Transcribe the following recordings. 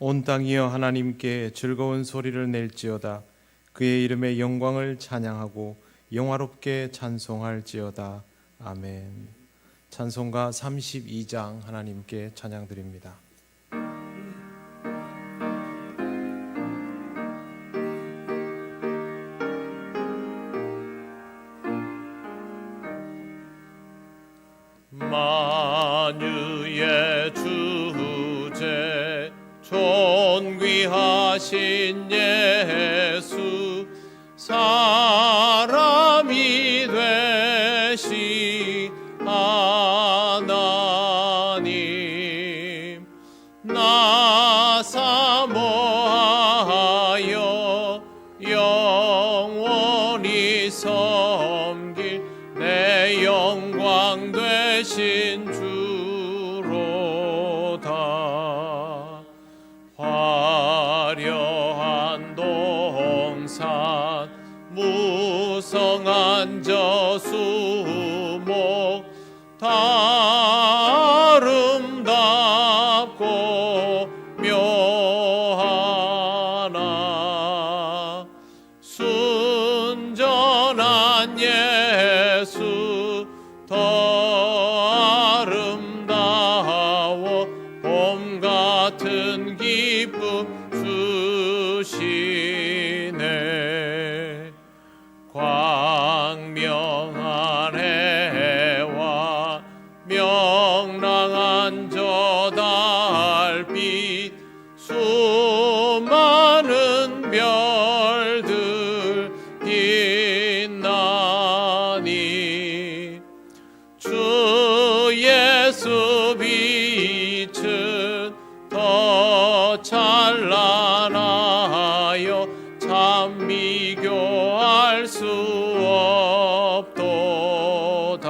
온 땅이여 하나님께 즐거운 소리를 낼지어다. 그의 이름의 영광을 찬양하고 영화롭게 찬송할지어다. 아멘. 찬송가 32장 하나님께 찬양드립니다. 만유의 주제 존귀하신 예수 사람이 되신 하나님 나 사모하여 영원히 섬길 내 영광 되신 주로다. 화려한 동산 무성한 저수목 다 아름답고 묘하나 순전한 예수 더 아름다워 봄 같은 기쁨 주시네. 광명한 해와 명랑한 저 달빛 수많은 별들 빛나니 주 예수 빛은 더 찬란하여 참 비교할 수 없도다.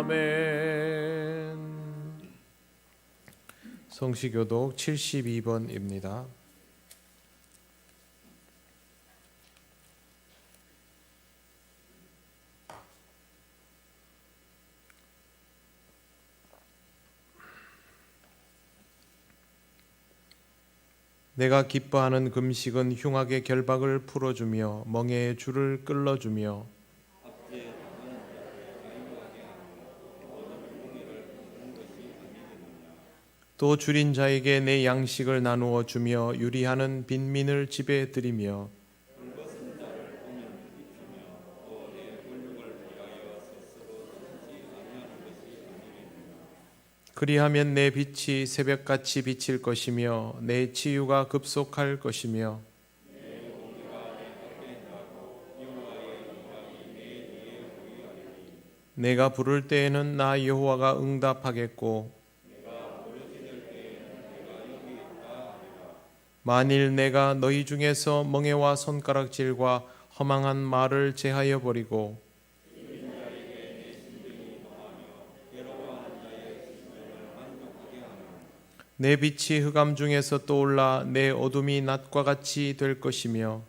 아멘. 성시교독 72번입니다. 내가 기뻐하는 금식은 흉악의 결박을 풀어주며 멍에의 줄을 끌어주며 또 줄인 자에게 내 양식을 나누어 주며 유리하는 빈민을 집에 들이며 그리하면 내 빛이 새벽같이 비칠 것이며 내 치유가 급속할 것이며 내가 부를 때에는 나 여호와가 응답하겠고 만일 내가 너희 중에서 멍에와 손가락질과 허망한 말을 제하여 버리고 내 빛이 흑암 중에서 떠올라 내 어둠이 낮과 같이 될 것이며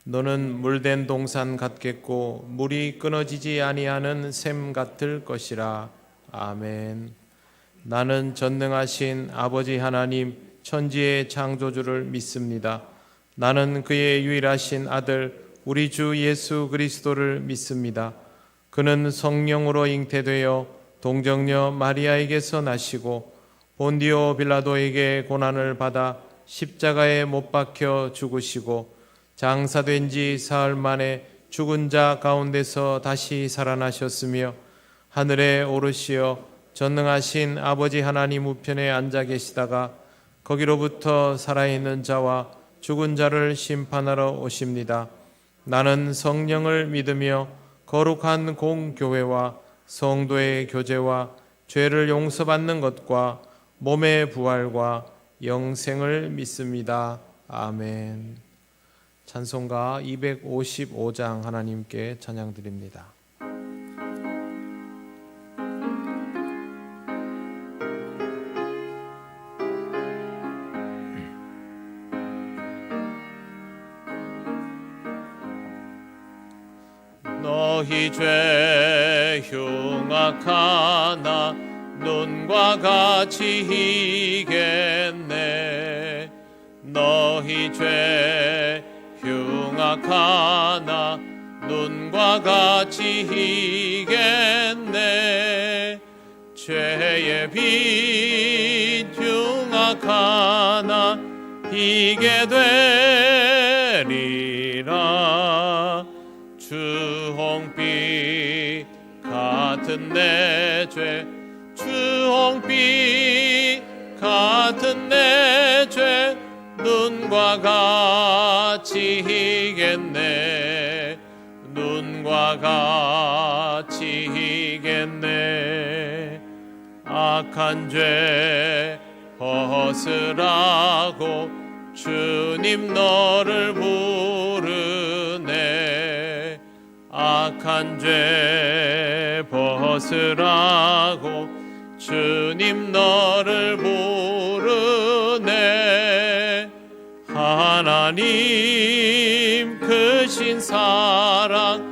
너는 물된 동산 같겠고 물이 끊어지지 아니하는 샘 같을 것이라. 아멘. 나는 전능하신 아버지 하나님 천지의 창조주를 믿습니다. 나는 그의 유일하신 아들 우리 주 예수 그리스도를 믿습니다. 그는 성령으로 잉태되어 동정녀 마리아에게서 나시고 본디오 빌라도에게 고난을 받아 십자가에 못 박혀 죽으시고 장사된 지 사흘 만에 죽은 자 가운데서 다시 살아나셨으며 하늘에 오르시어 전능하신 아버지 하나님 우편에 앉아 계시다가 거기로부터 살아있는 자와 죽은 자를 심판하러 오십니다. 나는 성령을 믿으며 거룩한 공교회와 성도의 교제와 죄를 용서받는 것과 몸의 부활과 영생을 믿습니다. 아멘. 찬송가 255장 하나님께 찬양드립니다. 너희 죄 흉악하나 눈과 같이 희겠네. 너희 죄 흉악하나 눈과 같이 희겠네. 죄의 빛 흉악하나 희게 되리라. 주홍빛 같은 내 죄, 주홍빛 같은 내 죄 눈과 같이 희겠네. 눈과 같이 희겠네. 악한 죄 벗으라고 주님 너를 부르네. 악한 죄 벗으라고 주님 너를 부르네. 하나님 크신 사랑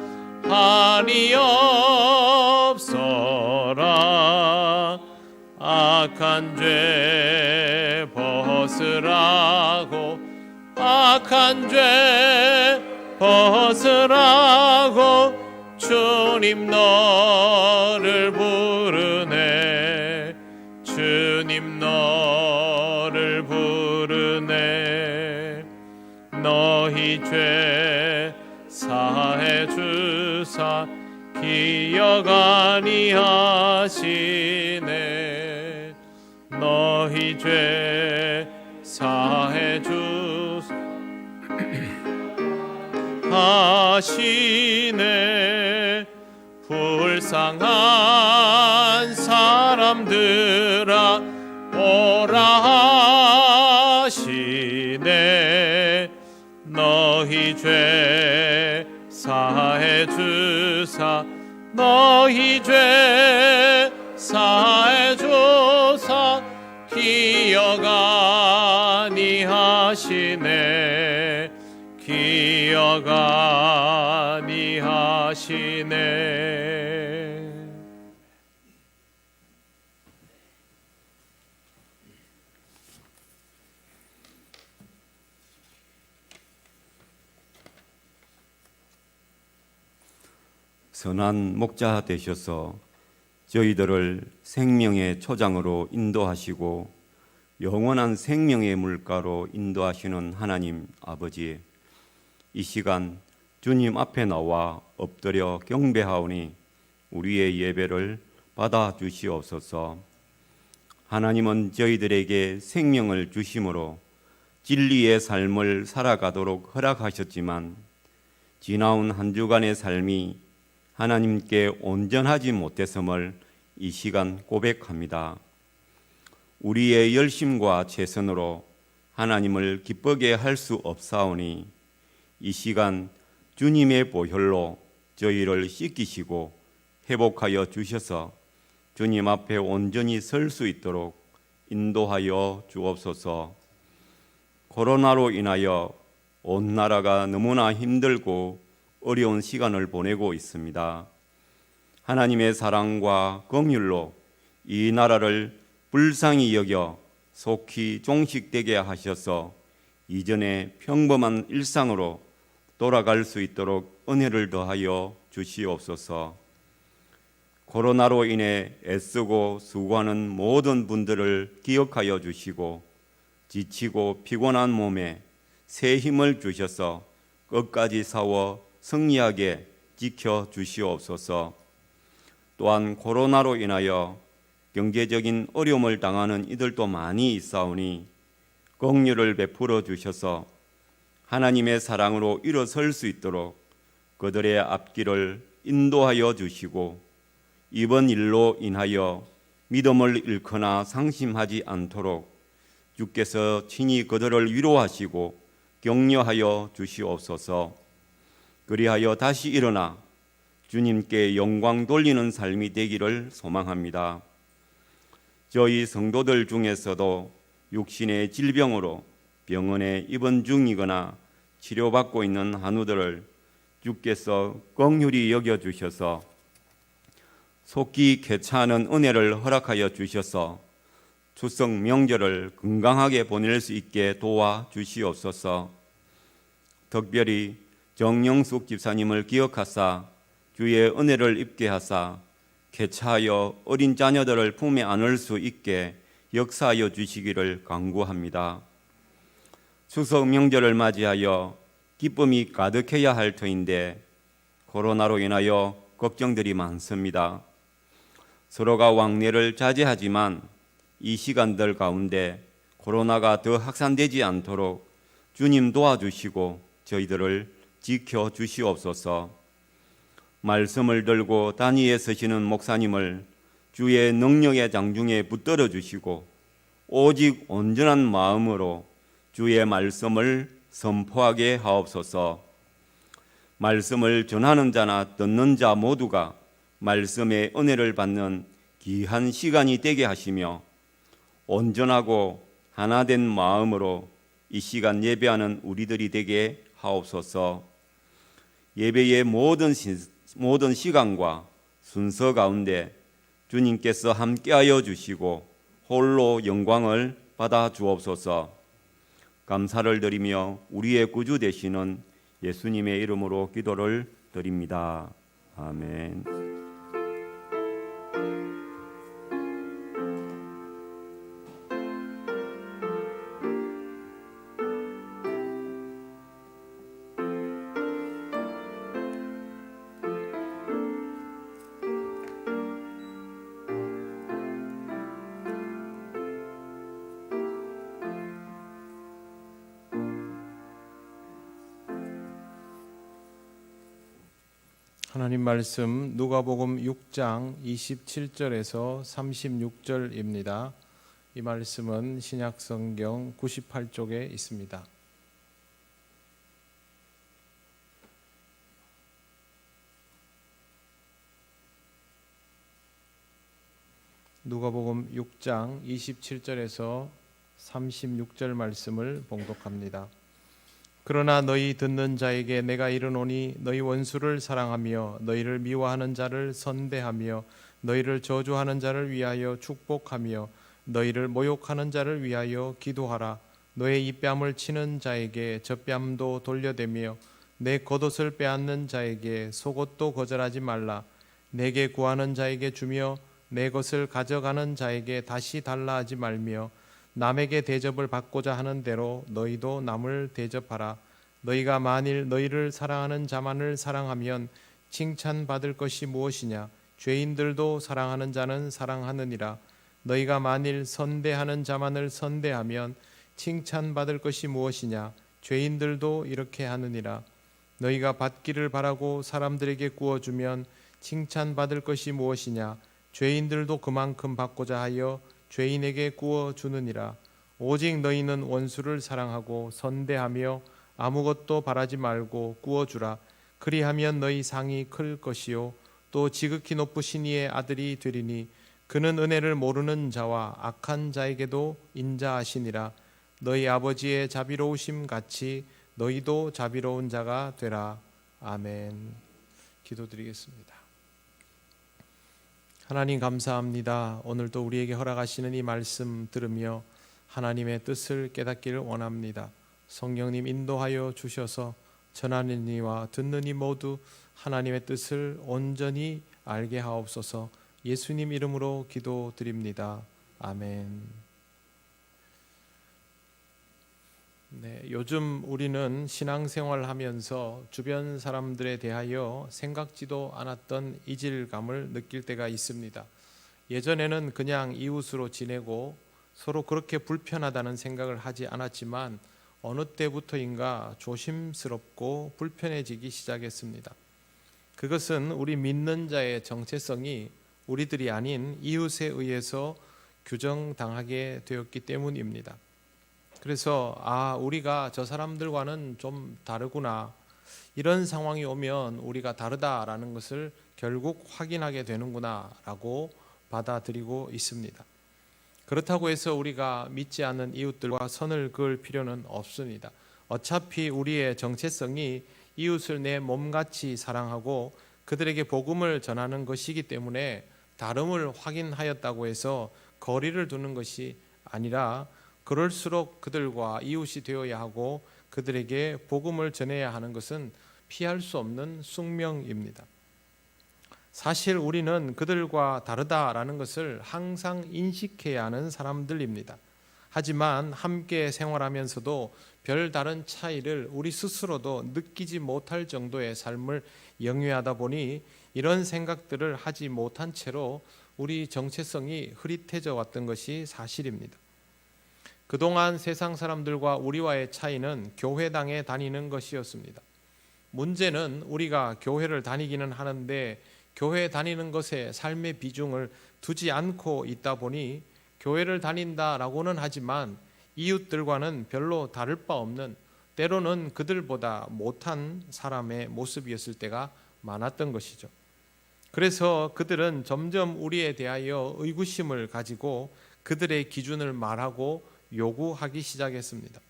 한이 없어라. 악한 죄 벗으라고, 악한 죄 벗으라고 주님 너를 부르네. 주님 너를 부르네. 너희 죄 사해 주사 기억 아니하시네. 너희 죄 사해 주사 하시네. 불쌍한 사람들아 오라 하시네. 너희 죄 사해 주사, 너희 죄 사해 주사 기억 아니하시네. 기억 아니하시네. 선한 목자 되셔서 저희들을 생명의 초장으로 인도하시고 영원한 생명의 물가로 인도하시는 하나님 아버지, 이 시간 주님 앞에 나와 엎드려 경배하오니 우리의 예배를 받아 주시옵소서. 하나님은 저희들에게 생명을 주심으로 진리의 삶을 살아가도록 허락하셨지만 지나온 한 주간의 삶이 하나님께 온전하지 못했음을 이 시간 고백합니다. 우리의 열심과 최선으로 하나님을 기쁘게 할 수 없사오니 이 시간 주님의 보혈로 저희를 씻기시고 회복하여 주셔서 주님 앞에 온전히 설 수 있도록 인도하여 주옵소서. 코로나로 인하여 온 나라가 너무나 힘들고 어려운 시간을 보내고 있습니다. 하나님의 사랑과 긍휼로 이 나라를 불쌍히 여겨 속히 종식되게 하셔서 이전의 평범한 일상으로 돌아갈 수 있도록 은혜를 더하여 주시옵소서. 코로나로 인해 애쓰고 수고하는 모든 분들을 기억하여 주시고 지치고 피곤한 몸에 새 힘을 주셔서 끝까지 싸워 승리하게 지켜 주시옵소서. 또한 코로나로 인하여 경제적인 어려움을 당하는 이들도 많이 있사오니 긍휼을 베풀어 주셔서 하나님의 사랑으로 일어설 수 있도록 그들의 앞길을 인도하여 주시고 이번 일로 인하여 믿음을 잃거나 상심하지 않도록 주께서 친히 그들을 위로하시고 격려하여 주시옵소서. 그리하여 다시 일어나 주님께 영광 돌리는 삶이 되기를 소망합니다. 저희 성도들 중에서도 육신의 질병으로 병원에 입원 중이거나 치료받고 있는 한우들을 주께서 긍휼히 여겨 주셔서 속기 개차하는 은혜를 허락하여 주셔서 추석 명절을 건강하게 보낼 수 있게 도와 주시옵소서. 특별히 정영숙 집사님을 기억하사 주의 은혜를 입게 하사 개차하여 어린 자녀들을 품에 안을 수 있게 역사하여 주시기를 간구합니다. 추석 명절을 맞이하여 기쁨이 가득해야 할 터인데 코로나로 인하여 걱정들이 많습니다. 서로가 왕래를 자제하지만 이 시간들 가운데 코로나가 더 확산되지 않도록 주님 도와주시고 저희들을 지켜주시옵소서. 말씀을 들고 단위에 서시는 목사님을 주의 능력의 장중에 붙들어 주시고 오직 온전한 마음으로 주의 말씀을 선포하게 하옵소서. 말씀을 전하는 자나 듣는 자 모두가 말씀의 은혜를 받는 귀한 시간이 되게 하시며 온전하고 하나된 마음으로 이 시간 예배하는 우리들이 되게 하옵소서. 예배의 모든 시간과 순서 가운데 주님께서 함께하여 주시고 홀로 영광을 받아 주옵소서. 감사를 드리며 우리의 구주 되시는 예수님의 이름으로 기도를 드립니다. 아멘. 하나님 말씀 누가복음 6장 27절에서 36절입니다. 이 말씀은 신약성경 98쪽에 있습니다. 누가복음 6장 27절에서 36절 말씀을 봉독합니다. 그러나 너희 듣는 자에게 내가 이르노니 너희 원수를 사랑하며 너희를 미워하는 자를 선대하며 너희를 저주하는 자를 위하여 축복하며 너희를 모욕하는 자를 위하여 기도하라. 너의 입뺨을 치는 자에게 젖뺨도 돌려대며 내 겉옷을 빼앗는 자에게 속옷도 거절하지 말라. 내게 구하는 자에게 주며 내 것을 가져가는 자에게 다시 달라 하지 말며 남에게 대접을 받고자 하는 대로 너희도 남을 대접하라. 너희가 만일 너희를 사랑하는 자만을 사랑하면 칭찬받을 것이 무엇이냐? 죄인들도 사랑하는 자는 사랑하느니라. 너희가 만일 선대하는 자만을 선대하면 칭찬받을 것이 무엇이냐? 죄인들도 이렇게 하느니라. 너희가 받기를 바라고 사람들에게 구워주면 칭찬받을 것이 무엇이냐? 죄인들도 그만큼 받고자 하여 죄인에게 구워주느니라. 오직 너희는 원수를 사랑하고 선대하며 아무것도 바라지 말고 구워주라. 그리하면 너희 상이 클 것이요 또 지극히 높으신 이의 아들이 되리니 그는 은혜를 모르는 자와 악한 자에게도 인자하시니라. 너희 아버지의 자비로우심 같이 너희도 자비로운 자가 되라. 아멘. 기도드리겠습니다. 하나님 감사합니다. 오늘도 우리에게 허락하시는 이 말씀 들으며 하나님의 뜻을 깨닫기를 원합니다. 성령님 인도하여 주셔서 전하는 이와 듣는 이 모두 하나님의 뜻을 온전히 알게 하옵소서. 예수님 이름으로 기도드립니다. 아멘. 네, 요즘 우리는 신앙생활을 하면서 주변 사람들에 대하여 생각지도 않았던 이질감을 느낄 때가 있습니다. 예전에는 그냥 이웃으로 지내고 서로 그렇게 불편하다는 생각을 하지 않았지만 어느 때부터인가 조심스럽고 불편해지기 시작했습니다. 그것은 우리 믿는 자의 정체성이 우리들이 아닌 이웃에 의해서 규정당하게 되었기 때문입니다. 그래서 우리가 저 사람들과는 좀 다르구나, 이런 상황이 오면 우리가 다르다라는 것을 결국 확인하게 되는구나 라고 받아들이고 있습니다. 그렇다고 해서 우리가 믿지 않는 이웃들과 선을 그을 필요는 없습니다. 어차피 우리의 정체성이 이웃을 내 몸같이 사랑하고 그들에게 복음을 전하는 것이기 때문에 다름을 확인하였다고 해서 거리를 두는 것이 아니라 그럴수록 그들과 이웃이 되어야 하고 그들에게 복음을 전해야 하는 것은 피할 수 없는 숙명입니다. 사실 우리는 그들과 다르다라는 것을 항상 인식해야 하는 사람들입니다. 하지만 함께 생활하면서도 별다른 차이를 우리 스스로도 느끼지 못할 정도의 삶을 영위하다 보니 이런 생각들을 하지 못한 채로 우리 정체성이 흐릿해져 왔던 것이 사실입니다. 그동안 세상 사람들과 우리와의 차이는 교회당에 다니는 것이었습니다. 문제는 우리가 교회를 다니기는 하는데 교회 다니는 것에 삶의 비중을 두지 않고 있다 보니 교회를 다닌다라고는 하지만 이웃들과는 별로 다를 바 없는, 때로는 그들보다 못한 사람의 모습이었을 때가 많았던 것이죠. 그래서 그들은 점점 우리에 대하여 의구심을 가지고 그들의 기준을 말하고 요구하기 시작했습니다.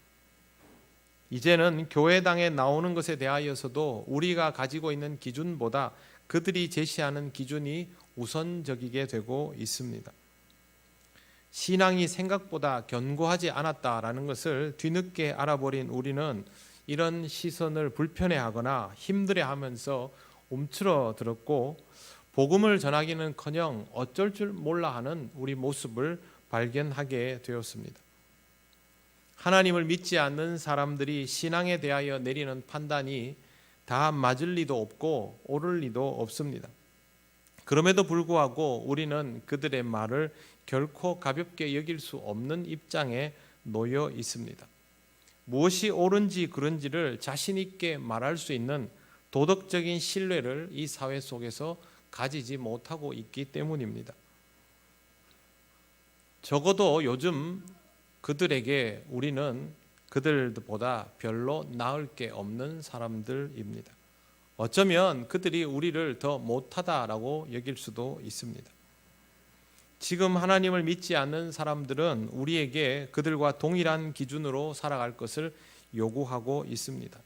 이제는 교회당에 나오는 것에 대하여서도 우리가 가지고 있는 기준보다 그들이 제시하는 기준이 우선적이게 되고 있습니다. 신앙이 생각보다 견고하지 않았다라는 것을 뒤늦게 알아버린 우리는 이런 시선을 불편해하거나 힘들어하면서 움츠러들었고 복음을 전하기는커녕 어쩔 줄 몰라 하는 우리 모습을 발견하게 되었습니다. 하나님을 믿지 않는 사람들이 신앙에 대하여 내리는 판단이 다 맞을 리도 없고 옳을 리도 없습니다. 그럼에도 불구하고 우리는 그들의 말을 결코 가볍게 여길 수 없는 입장에 놓여 있습니다. 무엇이 옳은지 그른지를 자신 있게 말할 수 있는 도덕적인 신뢰를 이 사회 속에서 가지지 못하고 있기 때문입니다. 적어도 요즘 그들에게 우리는 그들보다 별로 나을 게 없는 사람들입니다. 어쩌면 그들이 우리를 더 못하다라고 여길 수도 있습니다. 지금 하나님을 믿지 않는 사람들은 우리에게 그들과 동일한 기준으로 살아갈 것을 요구하고 있습니다.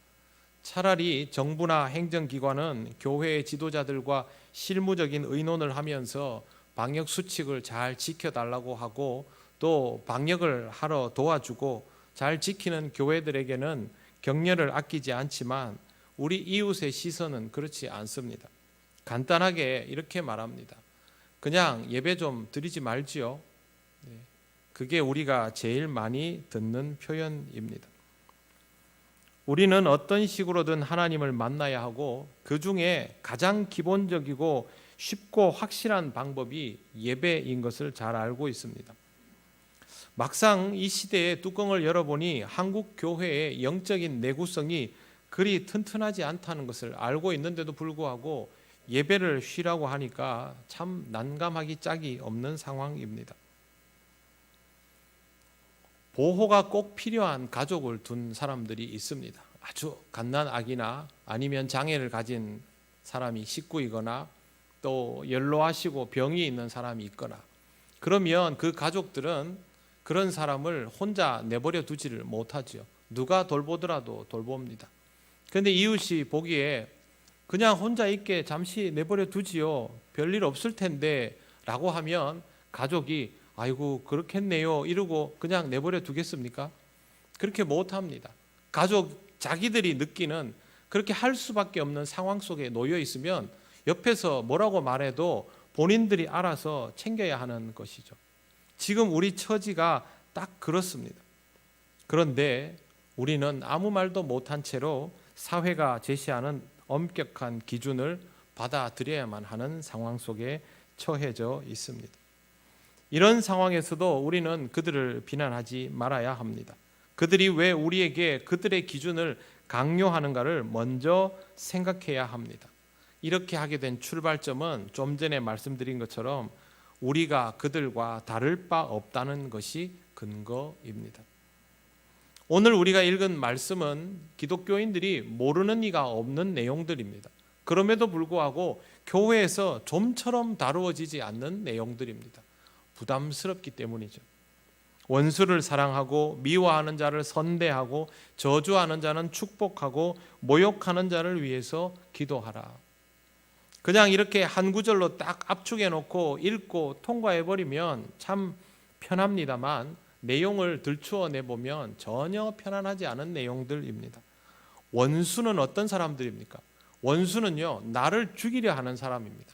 차라리 정부나 행정기관은 교회의 지도자들과 실무적인 의논을 하면서 방역 수칙을 잘 지켜달라고 하고 또 방역을 하러 도와주고 잘 지키는 교회들에게는 격려를 아끼지 않지만 우리 이웃의 시선은 그렇지 않습니다. 간단하게 이렇게 말합니다. 그냥 예배 좀 드리지 말지요. 그게 우리가 제일 많이 듣는 표현입니다. 우리는 어떤 식으로든 하나님을 만나야 하고 그 중에 가장 기본적이고 쉽고 확실한 방법이 예배인 것을 잘 알고 있습니다. 막상 이 시대의 뚜껑을 열어보니 한국 교회의 영적인 내구성이 그리 튼튼하지 않다는 것을 알고 있는데도 불구하고 예배를 쉬라고 하니까 참 난감하기 짝이 없는 상황입니다. 보호가 꼭 필요한 가족을 둔 사람들이 있습니다. 아주 갓난 아기나 아니면 장애를 가진 사람이 식구이거나 또 연로하시고 병이 있는 사람이 있거나 그러면 그 가족들은 그런 사람을 혼자 내버려 두지를 못하죠. 누가 돌보더라도 돌봅니다. 그런데 이웃이 보기에 그냥 혼자 있게 잠시 내버려 두지요. 별일 없을 텐데 라고 하면 가족이 아이고 그렇겠네요 이러고 그냥 내버려 두겠습니까? 그렇게 못합니다. 가족 자기들이 느끼는 그렇게 할 수밖에 없는 상황 속에 놓여 있으면 옆에서 뭐라고 말해도 본인들이 알아서 챙겨야 하는 것이죠. 지금 우리 처지가 딱 그렇습니다. 그런데 우리는 아무 말도 못한 채로 사회가 제시하는 엄격한 기준을 받아들여야만 하는 상황 속에 처해져 있습니다. 이런 상황에서도 우리는 그들을 비난하지 말아야 합니다. 그들이 왜 우리에게 그들의 기준을 강요하는가를 먼저 생각해야 합니다. 이렇게 하게 된 출발점은 좀 전에 말씀드린 것처럼 우리가 그들과 다를 바 없다는 것이 근거입니다. 오늘 우리가 읽은 말씀은 기독교인들이 모르는 이가 없는 내용들입니다. 그럼에도 불구하고 교회에서 좀처럼 다루어지지 않는 내용들입니다. 부담스럽기 때문이죠. 원수를 사랑하고 미워하는 자를 선대하고 저주하는 자는 축복하고 모욕하는 자를 위해서 기도하라. 그냥 이렇게 한 구절로 딱 압축해 놓고 읽고 통과해 버리면 참 편합니다만 내용을 들추어내 보면 전혀 편안하지 않은 내용들입니다. 원수는 어떤 사람들입니까? 원수는요, 나를 죽이려 하는 사람입니다.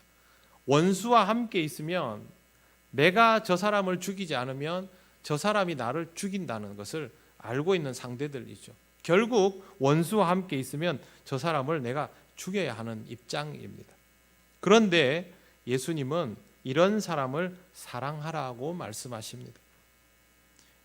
원수와 함께 있으면 내가 저 사람을 죽이지 않으면 저 사람이 나를 죽인다는 것을 알고 있는 상대들이죠. 결국 원수와 함께 있으면 저 사람을 내가 죽여야 하는 입장입니다. 그런데 예수님은 이런 사람을 사랑하라고 말씀하십니다.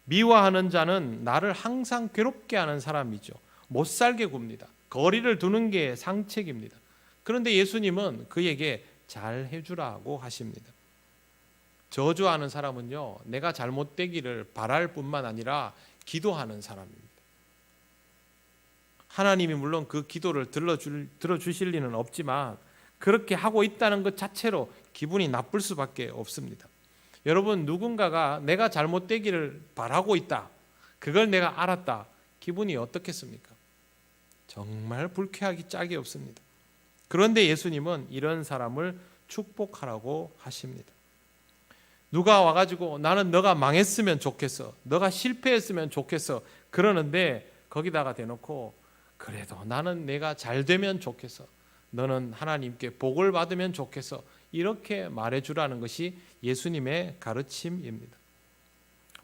미워하는 자는 나를 항상 괴롭게 하는 사람이죠. 못 살게 굽니다. 거리를 두는 게 상책입니다. 그런데 예수님은 그에게 잘 해주라고 하십니다. 저주하는 사람은요, 내가 잘못되기를 바랄 뿐만 아니라 기도하는 사람입니다. 하나님이 물론 그 기도를 들어주실 리는 없지만 그렇게 하고 있다는 것 자체로 기분이 나쁠 수밖에 없습니다. 여러분, 누군가가 내가 잘못되기를 바라고 있다, 그걸 내가 알았다, 기분이 어떻겠습니까? 정말 불쾌하기 짝이 없습니다. 그런데 예수님은 이런 사람을 축복하라고 하십니다. 누가 와가지고 나는 너가 망했으면 좋겠어, 너가 실패했으면 좋겠어 그러는데 거기다가 대놓고 그래도 나는 내가 잘 되면 좋겠어, 너는 하나님께 복을 받으면 좋겠어, 이렇게 말해주라는 것이 예수님의 가르침입니다.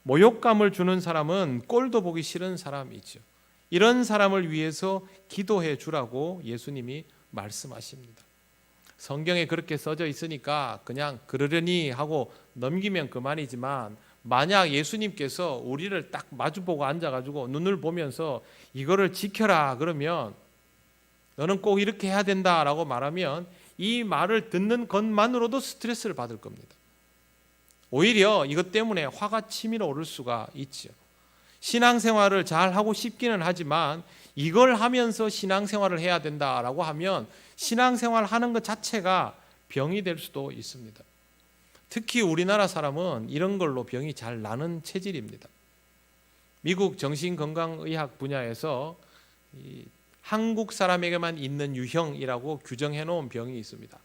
모욕감을 주는 사람은 꼴도 보기 싫은 사람이죠. 이런 사람을 위해서 기도해 주라고 예수님이 말씀하십니다. 성경에 그렇게 써져 있으니까 그냥 그러려니 하고 넘기면 그만이지만, 만약 예수님께서 우리를 딱 마주보고 앉아가지고 눈을 보면서 이거를 지켜라 그러면, 너는 꼭 이렇게 해야 된다라고 말하면 이 말을 듣는 것만으로도 스트레스를 받을 겁니다. 오히려 이것 때문에 화가 치밀어 오를 수가 있죠. 신앙생활을 잘 하고 싶기는 하지만 이걸 하면서 신앙생활을 해야 된다라고 하면 신앙생활 하는 것 자체가 병이 될 수도 있습니다. 특히 우리나라 사람은 이런 걸로 병이 잘 나는 체질입니다. 미국 정신건강의학 분야에서 한국 사람에게만 있는 유형이라고 규정해 놓은 병이 있습니다.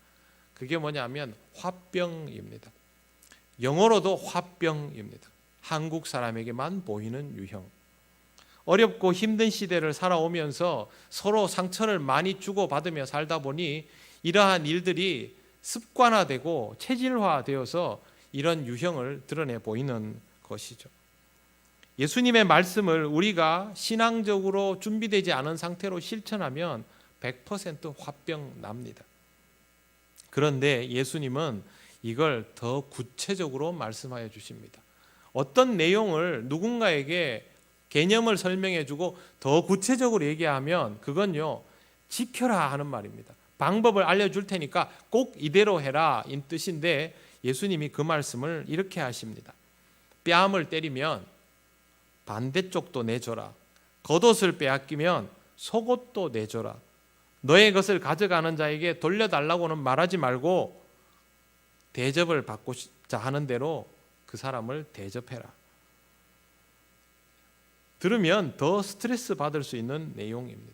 그게 뭐냐면 화병입니다. 영어로도 화병입니다. 한국 사람에게만 보이는 유형. 어렵고 힘든 시대를 살아오면서 서로 상처를 많이 주고받으며 살다 보니 이러한 일들이 습관화되고 체질화되어서 이런 유형을 드러내 보이는 것이죠. 예수님의 말씀을 우리가 신앙적으로 준비되지 않은 상태로 실천하면 100% 화병 납니다. 그런데 예수님은 이걸 더 구체적으로 말씀하여 주십니다. 어떤 내용을 누군가에게 개념을 설명해 주고 더 구체적으로 얘기하면 그건요, 지켜라 하는 말입니다. 방법을 알려줄 테니까 꼭 이대로 해라 이 뜻인데, 예수님이 그 말씀을 이렇게 하십니다. 뺨을 때리면 반대쪽도 내줘라. 겉옷을 빼앗기면 속옷도 내줘라. 너의 것을 가져가는 자에게 돌려달라고는 말하지 말고 대접을 받고자 하는 대로 그 사람을 대접해라. 들으면 더 스트레스 받을 수 있는 내용입니다.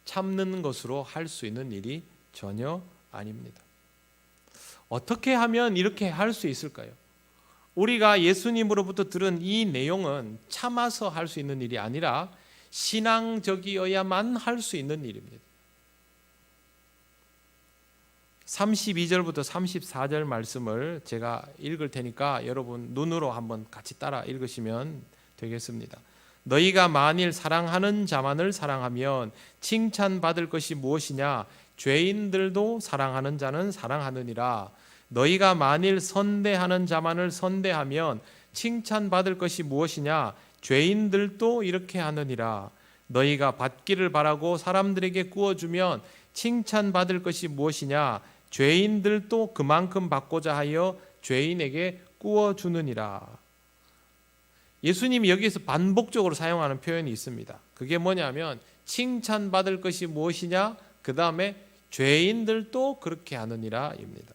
참는 것으로 할 수 있는 일이 전혀 아닙니다. 어떻게 하면 이렇게 할 수 있을까요? 우리가 예수님으로부터 들은 이 내용은 참아서 할 수 있는 일이 아니라 신앙적이어야만 할 수 있는 일입니다. 32절부터 34절 말씀을 제가 읽을 테니까 여러분 눈으로 한번 같이 따라 읽으시면 되겠습니다. 너희가 만일 사랑하는 자만을 사랑하면 칭찬받을 것이 무엇이냐? 죄인들도 사랑하는 자는 사랑하느니라. 너희가 만일 선대하는 자만을 선대하면 칭찬받을 것이 무엇이냐? 죄인들도 이렇게 하느니라. 너희가 받기를 바라고 사람들에게 구워주면 칭찬받을 것이 무엇이냐? 죄인들도 그만큼 받고자 하여 죄인에게 구워주느니라. 예수님이 여기에서 반복적으로 사용하는 표현이 있습니다. 그게 뭐냐면 칭찬받을 것이 무엇이냐? 그 다음에 죄인들도 그렇게 하느니라 입니다.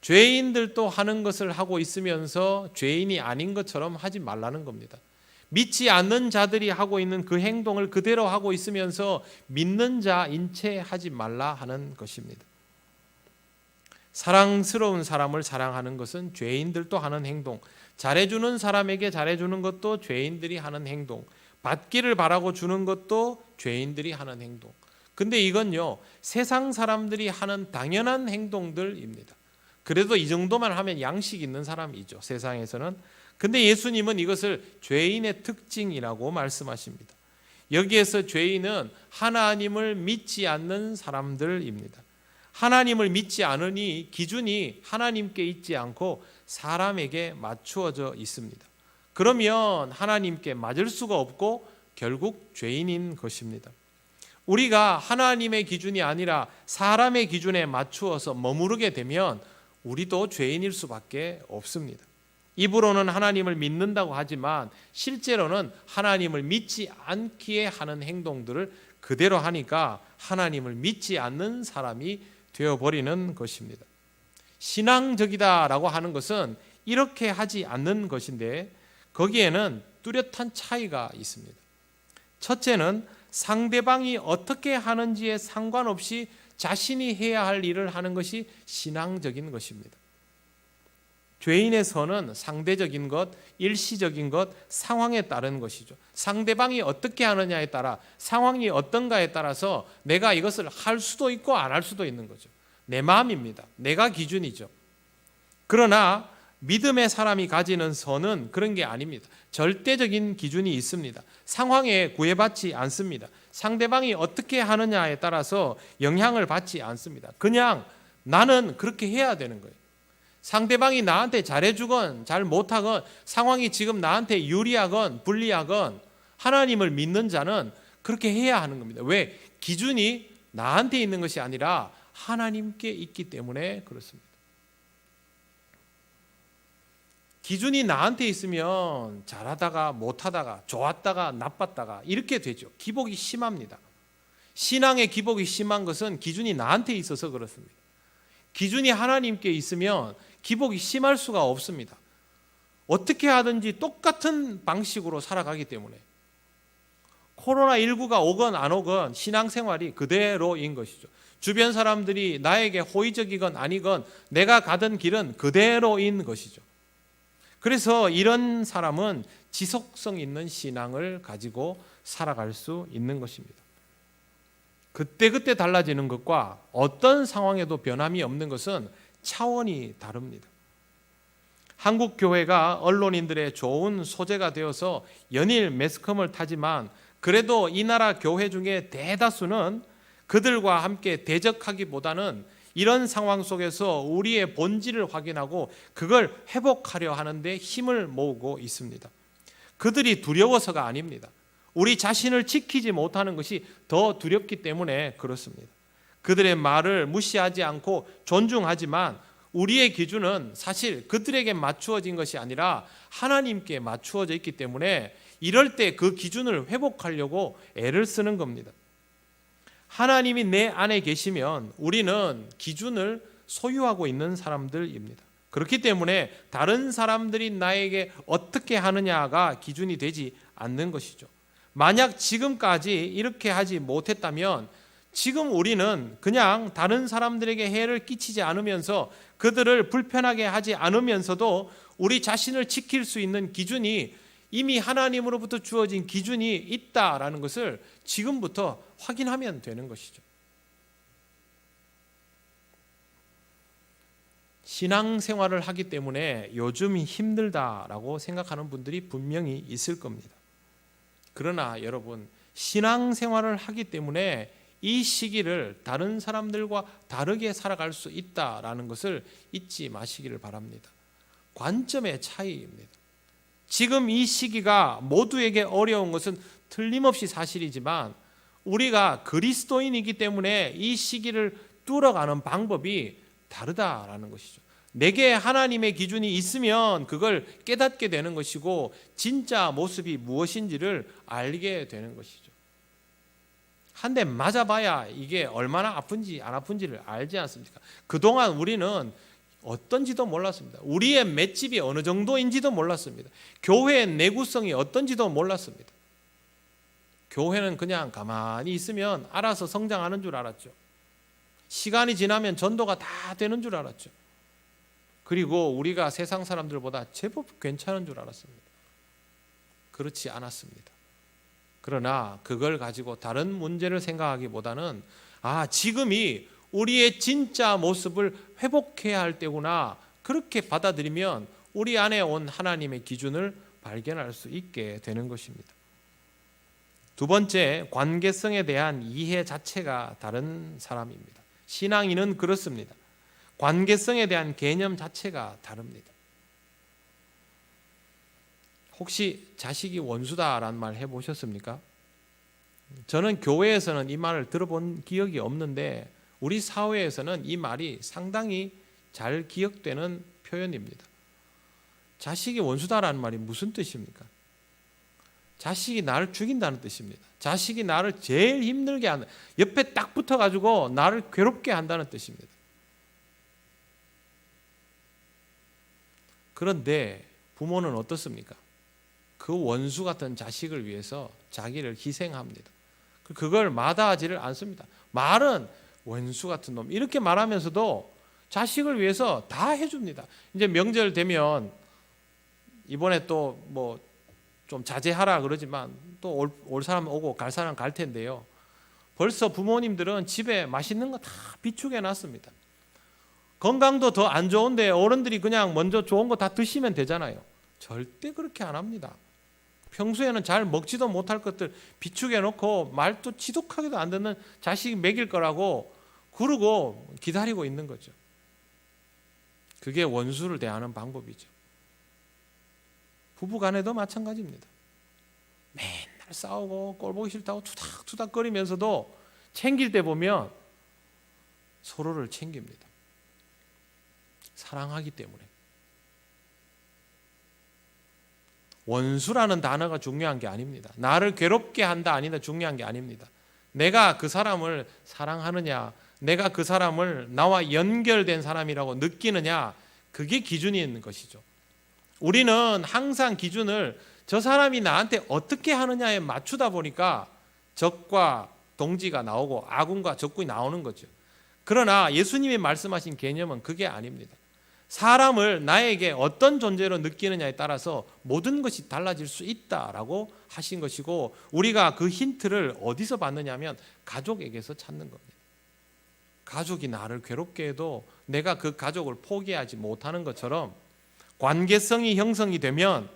죄인들도 하는 것을 하고 있으면서 죄인이 아닌 것처럼 하지 말라는 겁니다. 믿지 않는 자들이 하고 있는 그 행동을 그대로 하고 있으면서 믿는 자인 채 하지 말라 하는 것입니다. 사랑스러운 사람을 사랑하는 것은 죄인들도 하는 행동, 잘해주는 사람에게 잘해주는 것도 죄인들이 하는 행동, 받기를 바라고 주는 것도 죄인들이 하는 행동. 근데 이건요, 세상 사람들이 하는 당연한 행동들입니다. 그래도 이 정도만 하면 양식 있는 사람이죠, 세상에서는. 근데 예수님은 이것을 죄인의 특징이라고 말씀하십니다. 여기에서 죄인은 하나님을 믿지 않는 사람들입니다. 하나님을 믿지 않으니 기준이 하나님께 있지 않고 사람에게 맞추어져 있습니다. 그러면 하나님께 맞을 수가 없고 결국 죄인인 것입니다. 우리가 하나님의 기준이 아니라 사람의 기준에 맞추어서 머무르게 되면 우리도 죄인일 수밖에 없습니다. 입으로는 하나님을 믿는다고 하지만 실제로는 하나님을 믿지 않기에 하는 행동들을 그대로 하니까 하나님을 믿지 않는 사람이 되어버리는 것입니다. 신앙적이다라고 하는 것은 이렇게 하지 않는 것인데 거기에는 뚜렷한 차이가 있습니다. 첫째는 상대방이 어떻게 하는지에 상관없이 자신이 해야 할 일을 하는 것이 신앙적인 것입니다. 죄인의 선은 상대적인 것, 일시적인 것, 상황에 따른 것이죠. 상대방이 어떻게 하느냐에 따라, 상황이 어떤가에 따라서 내가 이것을 할 수도 있고 안 할 수도 있는 거죠. 내 마음입니다. 내가 기준이죠. 그러나 믿음의 사람이 가지는 선은 그런 게 아닙니다. 절대적인 기준이 있습니다. 상황에 구애받지 않습니다. 상대방이 어떻게 하느냐에 따라서 영향을 받지 않습니다. 그냥 나는 그렇게 해야 되는 거예요. 상대방이 나한테 잘해주건 잘 못하건, 상황이 지금 나한테 유리하건 불리하건 하나님을 믿는 자는 그렇게 해야 하는 겁니다. 왜? 기준이 나한테 있는 것이 아니라 하나님께 있기 때문에 그렇습니다. 기준이 나한테 있으면 잘하다가 못하다가 좋았다가 나빴다가 이렇게 되죠. 기복이 심합니다. 신앙의 기복이 심한 것은 기준이 나한테 있어서 그렇습니다. 기준이 하나님께 있으면 기복이 심할 수가 없습니다. 어떻게 하든지 똑같은 방식으로 살아가기 때문에 코로나19가 오건 안 오건 신앙생활이 그대로인 것이죠. 주변 사람들이 나에게 호의적이건 아니건 내가 가던 길은 그대로인 것이죠. 그래서 이런 사람은 지속성 있는 신앙을 가지고 살아갈 수 있는 것입니다. 그때그때 달라지는 것과 어떤 상황에도 변함이 없는 것은 차원이 다릅니다. 한국 교회가 언론인들의 좋은 소재가 되어서 연일 매스컴을 타지만 그래도 이 나라 교회 중에 대다수는 그들과 함께 대적하기보다는 이런 상황 속에서 우리의 본질을 확인하고 그걸 회복하려 하는데 힘을 모으고 있습니다. 그들이 두려워서가 아닙니다. 우리 자신을 지키지 못하는 것이 더 두렵기 때문에 그렇습니다. 그들의 말을 무시하지 않고 존중하지만 우리의 기준은 사실 그들에게 맞추어진 것이 아니라 하나님께 맞추어져 있기 때문에 이럴 때 그 기준을 회복하려고 애를 쓰는 겁니다. 하나님이 내 안에 계시면 우리는 기준을 소유하고 있는 사람들입니다. 그렇기 때문에 다른 사람들이 나에게 어떻게 하느냐가 기준이 되지 않는 것이죠. 만약 지금까지 이렇게 하지 못했다면 지금 우리는 그냥 다른 사람들에게 해를 끼치지 않으면서 그들을 불편하게 하지 않으면서도 우리 자신을 지킬 수 있는 기준이 이미 하나님으로부터 주어진 기준이 있다라는 것을 지금부터 확인하면 되는 것이죠. 신앙생활을 하기 때문에 요즘 힘들다라고 생각하는 분들이 분명히 있을 겁니다. 그러나 여러분, 신앙생활을 하기 때문에 이 시기를 다른 사람들과 다르게 살아갈 수 있다라는 것을 잊지 마시기를 바랍니다. 관점의 차이입니다. 지금 이 시기가 모두에게 어려운 것은 틀림없이 사실이지만 우리가 그리스도인이기 때문에 이 시기를 뚫어가는 방법이 다르다라는 것이죠. 내게 하나님의 기준이 있으면 그걸 깨닫게 되는 것이고 진짜 모습이 무엇인지를 알게 되는 것이죠. 한 대 맞아봐야 이게 얼마나 아픈지 안 아픈지를 알지 않습니까? 그동안 우리는 어떤지도 몰랐습니다. 우리의 맷집이 어느 정도인지도 몰랐습니다. 교회의 내구성이 어떤지도 몰랐습니다. 교회는 그냥 가만히 있으면 알아서 성장하는 줄 알았죠. 시간이 지나면 전도가 다 되는 줄 알았죠. 그리고 우리가 세상 사람들보다 제법 괜찮은 줄 알았습니다. 그렇지 않았습니다. 그러나 그걸 가지고 다른 문제를 생각하기보다는 지금이 우리의 진짜 모습을 회복해야 할 때구나, 그렇게 받아들이면 우리 안에 온 하나님의 기준을 발견할 수 있게 되는 것입니다. 두 번째, 관계성에 대한 이해 자체가 다른 사람입니다. 신앙인은 그렇습니다. 관계성에 대한 개념 자체가 다릅니다. 혹시 자식이 원수다라는 말 해보셨습니까? 저는 교회에서는 이 말을 들어본 기억이 없는데 우리 사회에서는 이 말이 상당히 잘 기억되는 표현입니다. 자식이 원수다라는 말이 무슨 뜻입니까? 자식이 나를 죽인다는 뜻입니다. 자식이 나를 제일 힘들게 하는, 옆에 딱 붙어가지고 나를 괴롭게 한다는 뜻입니다. 그런데 부모는 어떻습니까? 그 원수 같은 자식을 위해서 자기를 희생합니다. 그걸 마다하지를 않습니다. 말은 원수 같은 놈 이렇게 말하면서도 자식을 위해서 다 해줍니다. 이제 명절 되면 이번에 또 뭐 좀 자제하라 그러지만 또 올 사람 오고 갈 사람 갈 텐데요. 벌써 부모님들은 집에 맛있는 거 다 비축해 놨습니다. 건강도 더 안 좋은데 어른들이 그냥 먼저 좋은 거 다 드시면 되잖아요. 절대 그렇게 안 합니다. 평소에는 잘 먹지도 못할 것들 비축해 놓고 말도 지독하게도 안 듣는 자식 먹일 거라고 그러고 기다리고 있는 거죠. 그게 원수를 대하는 방법이죠. 부부간에도 마찬가지입니다. 맨날 싸우고 꼴 보기 싫다고 투닥투닥거리면서도 챙길 때 보면 서로를 챙깁니다. 사랑하기 때문에. 원수라는 단어가 중요한 게 아닙니다. 나를 괴롭게 한다 아니다 중요한 게 아닙니다. 내가 그 사람을 사랑하느냐, 내가 그 사람을 나와 연결된 사람이라고 느끼느냐, 그게 기준이 있는 것이죠. 우리는 항상 기준을 저 사람이 나한테 어떻게 하느냐에 맞추다 보니까 적과 동지가 나오고 아군과 적군이 나오는 거죠. 그러나 예수님이 말씀하신 개념은 그게 아닙니다. 사람을 나에게 어떤 존재로 느끼느냐에 따라서 모든 것이 달라질 수 있다라고 하신 것이고, 우리가 그 힌트를 어디서 받느냐면 가족에게서 찾는 겁니다. 가족이 나를 괴롭게 해도 내가 그 가족을 포기하지 못하는 것처럼 관계성이 형성이 되면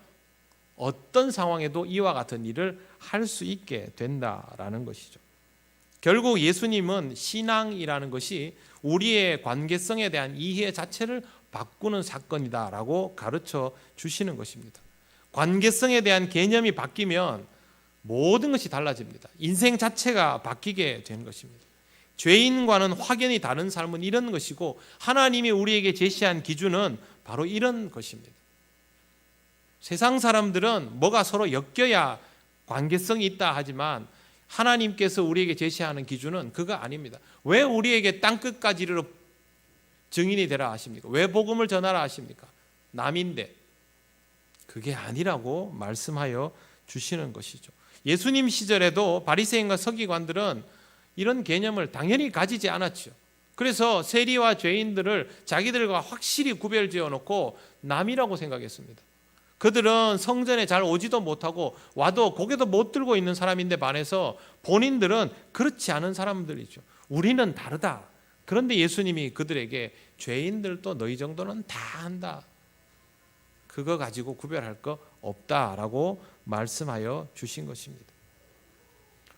어떤 상황에도 이와 같은 일을 할 수 있게 된다라는 것이죠. 결국 예수님은 신앙이라는 것이 우리의 관계성에 대한 이해 자체를 바꾸는 사건이다라고 가르쳐 주시는 것입니다. 관계성에 대한 개념이 바뀌면 모든 것이 달라집니다. 인생 자체가 바뀌게 되는 것입니다. 죄인과는 확연히 다른 삶은 이런 것이고, 하나님이 우리에게 제시한 기준은 바로 이런 것입니다. 세상 사람들은 뭐가 서로 엮여야 관계성이 있다 하지만 하나님께서 우리에게 제시하는 기준은 그거 아닙니다. 왜 우리에게 땅끝까지 이르러 증인이 되라 하십니까? 왜 복음을 전하라 하십니까? 남인데. 그게 아니라고 말씀하여 주시는 것이죠. 예수님 시절에도 바리새인과 서기관들은 이런 개념을 당연히 가지지 않았죠. 그래서 세리와 죄인들을 자기들과 확실히 구별지어 놓고 남이라고 생각했습니다. 그들은 성전에 잘 오지도 못하고 와도 고개도 못 들고 있는 사람인데 반해서 본인들은 그렇지 않은 사람들이죠. 우리는 다르다. 그런데 예수님이 그들에게 죄인들도 너희 정도는 다 한다. 그거 가지고 구별할 거 없다라고 말씀하여 주신 것입니다.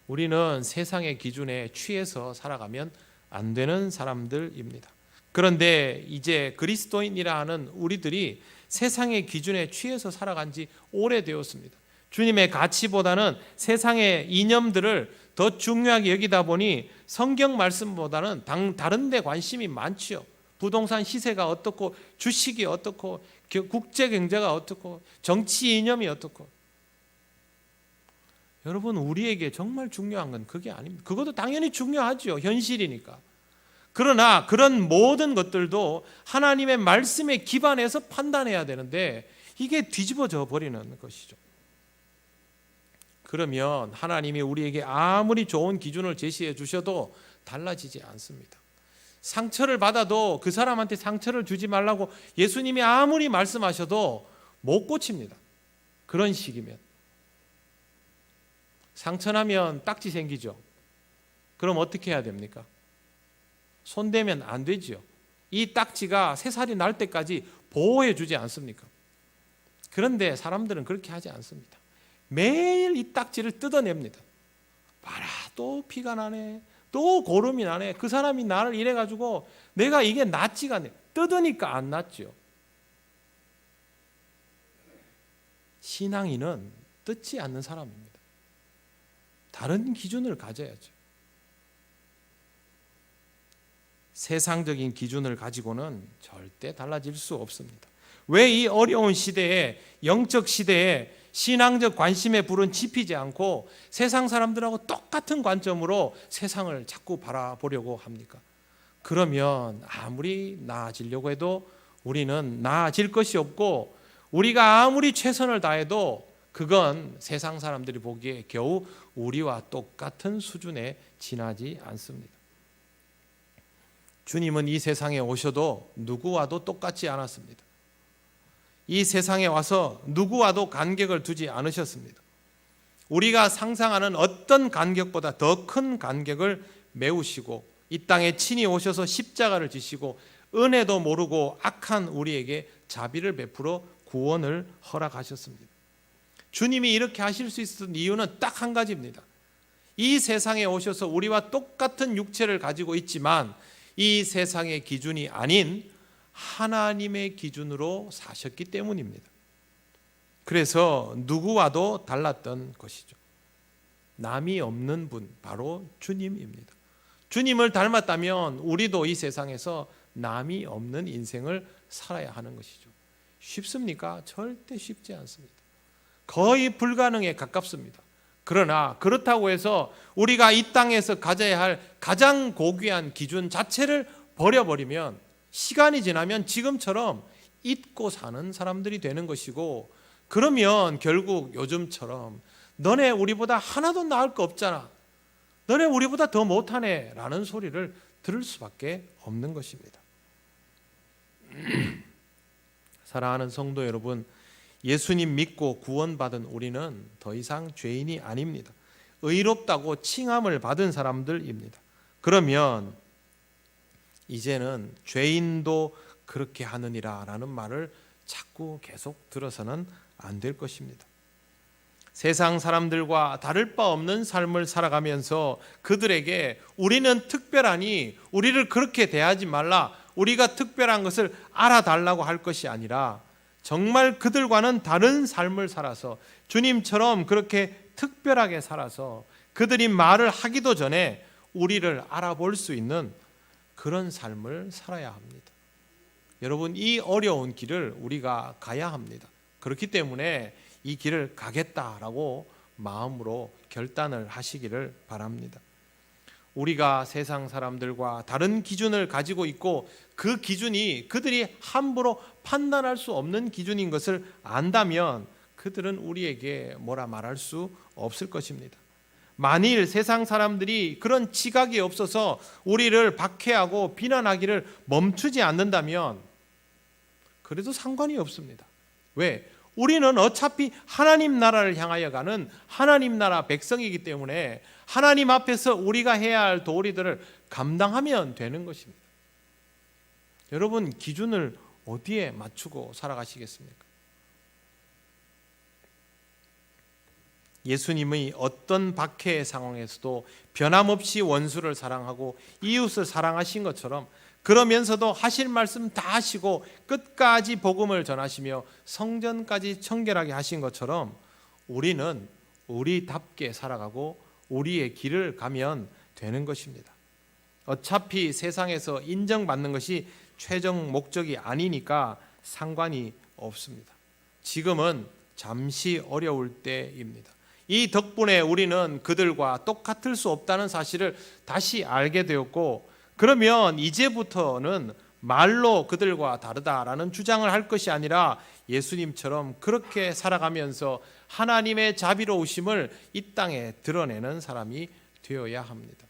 우리는 세상의 기준에 취해서 살아가면 안 되는 사람들입니다. 그런데 이제 그리스도인이라 하는 우리들이 세상의 기준에 취해서 살아간 지 오래되었습니다. 주님의 가치보다는 세상의 이념들을 더 중요하게 여기다 보니 성경 말씀보다는 다른 데 관심이 많지요. 부동산 시세가 어떻고, 주식이 어떻고, 국제 경제가 어떻고, 정치 이념이 어떻고. 여러분, 우리에게 정말 중요한 건 그게 아닙니다. 그것도 당연히 중요하죠. 현실이니까. 그러나 그런 모든 것들도 하나님의 말씀에 기반해서 판단해야 되는데 이게 뒤집어져 버리는 것이죠. 그러면 하나님이 우리에게 아무리 좋은 기준을 제시해 주셔도 달라지지 않습니다. 상처를 받아도 그 사람한테 상처를 주지 말라고 예수님이 아무리 말씀하셔도 못 고칩니다. 그런 식이면. 상처나면 딱지 생기죠. 그럼 어떻게 해야 됩니까? 손대면 안 되죠. 이 딱지가 새살이 날 때까지 보호해 주지 않습니까? 그런데 사람들은 그렇게 하지 않습니다. 매일 이 딱지를 뜯어냅니다. 봐라, 또 피가 나네, 또 고름이 나네. 그 사람이 나를 이래가지고 내가 이게 낫지가 않네. 뜯으니까 안 낫죠. 신앙인은 뜯지 않는 사람입니다. 다른 기준을 가져야죠. 세상적인 기준을 가지고는 절대 달라질 수 없습니다. 왜 이 어려운 시대에, 영적 시대에 신앙적 관심에 불은 지피지 않고 세상 사람들하고 똑같은 관점으로 세상을 자꾸 바라보려고 합니까? 그러면 아무리 나아지려고 해도 우리는 나아질 것이 없고, 우리가 아무리 최선을 다해도 그건 세상 사람들이 보기에 겨우 우리와 똑같은 수준에 지나지 않습니다. 주님은 이 세상에 오셔도 누구와도 똑같지 않았습니다. 이 세상에 와서 누구와도 간격을 두지 않으셨습니다. 우리가 상상하는 어떤 간격보다 더 큰 간격을 메우시고 이 땅에 친히 오셔서 십자가를 지시고 은혜도 모르고 악한 우리에게 자비를 베풀어 구원을 허락하셨습니다. 주님이 이렇게 하실 수 있었던 이유는 딱 한 가지입니다. 이 세상에 오셔서 우리와 똑같은 육체를 가지고 있지만 이 세상의 기준이 아닌 하나님의 기준으로 사셨기 때문입니다. 그래서 누구와도 달랐던 것이죠. 남이 없는 분, 바로 주님입니다. 주님을 닮았다면 우리도 이 세상에서 남이 없는 인생을 살아야 하는 것이죠. 쉽습니까? 절대 쉽지 않습니다. 거의 불가능에 가깝습니다. 그러나 그렇다고 해서 우리가 이 땅에서 가져야 할 가장 고귀한 기준 자체를 버려버리면 시간이 지나면 지금처럼 잊고 사는 사람들이 되는 것이고, 그러면 결국 요즘처럼 너네 우리보다 하나도 나을 거 없잖아, 너네 우리보다 더 못하네 라는 소리를 들을 수밖에 없는 것입니다. 사랑하는 성도 여러분, 예수님 믿고 구원받은 우리는 더 이상 죄인이 아닙니다. 의롭다고 칭함을 받은 사람들입니다. 그러면 이제는 죄인도 그렇게 하느니라 라는 말을 자꾸 계속 들어서는 안 될 것입니다. 세상 사람들과 다를 바 없는 삶을 살아가면서 그들에게 우리는 특별하니 우리를 그렇게 대하지 말라, 우리가 특별한 것을 알아달라고 할 것이 아니라 정말 그들과는 다른 삶을 살아서 주님처럼 그렇게 특별하게 살아서 그들이 말을 하기도 전에 우리를 알아볼 수 있는 그런 삶을 살아야 합니다. 여러분, 이 어려운 길을 우리가 가야 합니다. 그렇기 때문에 이 길을 가겠다라고 마음으로 결단을 하시기를 바랍니다. 우리가 세상 사람들과 다른 기준을 가지고 있고 그 기준이 그들이 함부로 판단할 수 없는 기준인 것을 안다면 그들은 우리에게 뭐라 말할 수 없을 것입니다. 만일 세상 사람들이 그런 지각이 없어서 우리를 박해하고 비난하기를 멈추지 않는다면 그래도 상관이 없습니다. 왜? 우리는 어차피 하나님 나라를 향하여 가는 하나님 나라 백성이기 때문에 하나님 앞에서 우리가 해야 할 도리들을 감당하면 되는 것입니다. 여러분, 기준을 어디에 맞추고 살아가시겠습니까? 예수님의 어떤 박해의 상황에서도 변함없이 원수를 사랑하고 이웃을 사랑하신 것처럼, 그러면서도 하실 말씀 다 하시고 끝까지 복음을 전하시며 성전까지 청결하게 하신 것처럼 우리는 우리답게 살아가고 우리의 길을 가면 되는 것입니다. 어차피 세상에서 인정받는 것이 최종 목적이 아니니까 상관이 없습니다. 지금은 잠시 어려울 때입니다. 이 덕분에 우리는 그들과 똑같을 수 없다는 사실을 다시 알게 되었고, 그러면 이제부터는 말로 그들과 다르다라는 주장을 할 것이 아니라 예수님처럼 그렇게 살아가면서 하나님의 자비로우심을 이 땅에 드러내는 사람이 되어야 합니다.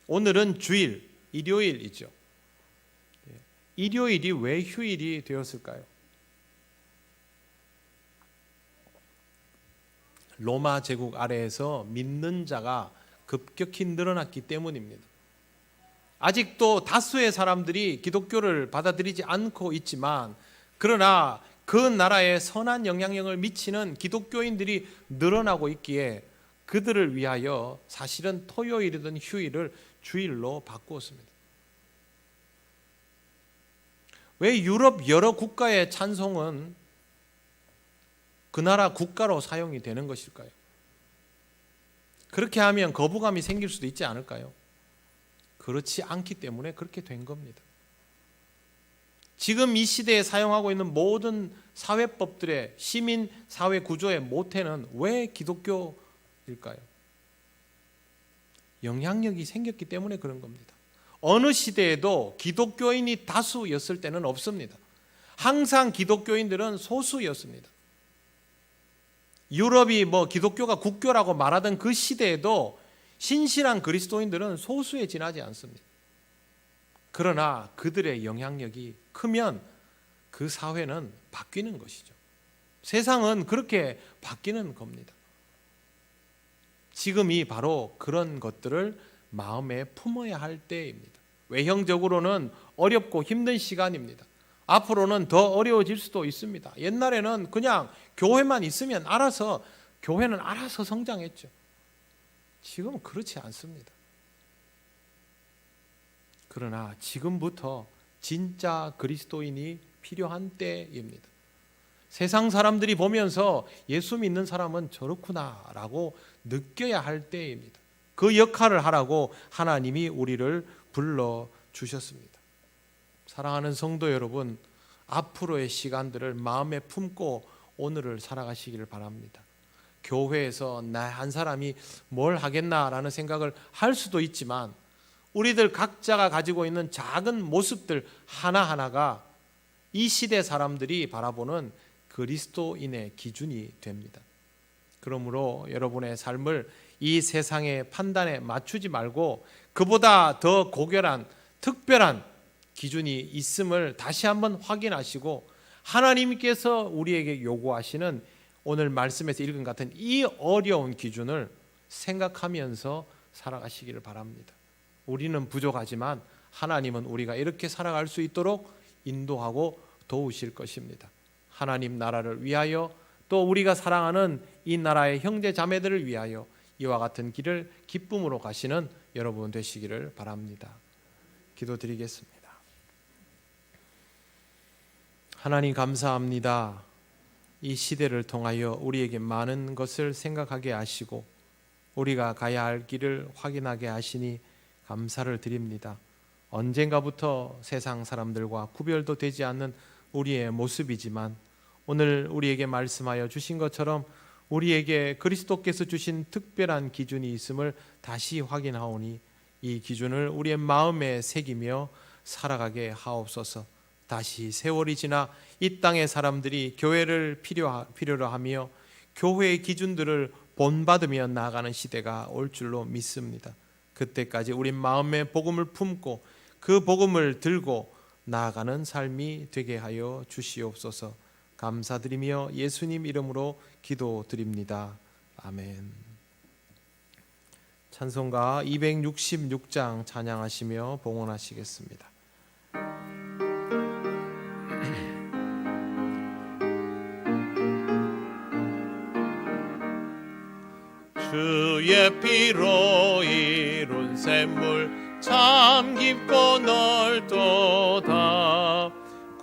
오늘은 주일, 일요일이죠. 일요일이 왜 휴일이 되었을까요? 로마 제국 아래에서 믿는 자가 급격히 늘어났기 때문입니다. 아직도 다수의 사람들이 기독교를 받아들이지 않고 있지만, 그러나 그 나라에 선한 영향력을 미치는 기독교인들이 늘어나고 있기에 그들을 위하여 사실은 토요일이든 휴일을 주일로 바꾸었습니다. 왜 유럽 여러 국가의 찬송은 그 나라 국가로 사용이 되는 것일까요? 그렇게 하면 거부감이 생길 수도 있지 않을까요? 그렇지 않기 때문에 그렇게 된 겁니다. 지금 이 시대에 사용하고 있는 모든 사회법들의 시민 사회 구조의 모태는 왜 기독교일까요? 영향력이 생겼기 때문에 그런 겁니다. 어느 시대에도 기독교인이 다수였을 때는 없습니다. 항상 기독교인들은 소수였습니다. 유럽이 기독교가 국교라고 말하던 그 시대에도 신실한 그리스도인들은 소수에 지나지 않습니다. 그러나 그들의 영향력이 크면 그 사회는 바뀌는 것이죠. 세상은 그렇게 바뀌는 겁니다. 지금이 바로 그런 것들을 마음에 품어야 할 때입니다. 외형적으로는 어렵고 힘든 시간입니다. 앞으로는 더 어려워질 수도 있습니다. 옛날에는 그냥 교회만 있으면 교회는 알아서 성장했죠. 지금은 그렇지 않습니다. 그러나 지금부터 진짜 그리스도인이 필요한 때입니다. 세상 사람들이 보면서 예수 믿는 사람은 저렇구나라고 느껴야 할 때입니다. 그 역할을 하라고 하나님이 우리를 불러주셨습니다. 사랑하는 성도 여러분, 앞으로의 시간들을 마음에 품고 오늘을 살아가시기를 바랍니다. 교회에서 나 한 사람이 뭘 하겠나라는 생각을 할 수도 있지만, 우리들 각자가 가지고 있는 작은 모습들 하나하나가 이 시대 사람들이 바라보는 그리스도인의 기준이 됩니다. 그러므로 여러분의 삶을 이 세상의 판단에 맞추지 말고 그보다 더 고결한 특별한 기준이 있음을 다시 한번 확인하시고, 하나님께서 우리에게 요구하시는 오늘 말씀에서 읽은 같은 이 어려운 기준을 생각하면서 살아가시기를 바랍니다. 우리는 부족하지만 하나님은 우리가 이렇게 살아갈 수 있도록 인도하고 도우실 것입니다. 하나님 나라를 위하여, 또 우리가 사랑하는 이 나라의 형제 자매들을 위하여 이와 같은 길을 기쁨으로 가시는 여러분 되시기를 바랍니다. 기도드리겠습니다. 하나님 감사합니다. 이 시대를 통하여 우리에게 많은 것을 생각하게 하시고 우리가 가야 할 길을 확인하게 하시니 감사를 드립니다. 언젠가부터 세상 사람들과 구별도 되지 않는 우리의 모습이지만 오늘 우리에게 말씀하여 주신 것처럼 우리에게 그리스도께서 주신 특별한 기준이 있음을 다시 확인하오니 이 기준을 우리의 마음에 새기며 살아가게 하옵소서. 다시 세월이 지나 이 땅의 사람들이 교회를 필요로 하며 교회의 기준들을 본받으며 나아가는 시대가 올 줄로 믿습니다. 그때까지 우리 마음에 복음을 품고 그 복음을 들고 나아가는 삶이 되게 하여 주시옵소서. 감사드리며 예수님 이름으로 기도드립니다. 아멘. 찬송가 266장 찬양하시며 봉헌하시겠습니다. 주의 피로 이룬 샘물 참 깊고 넓도다.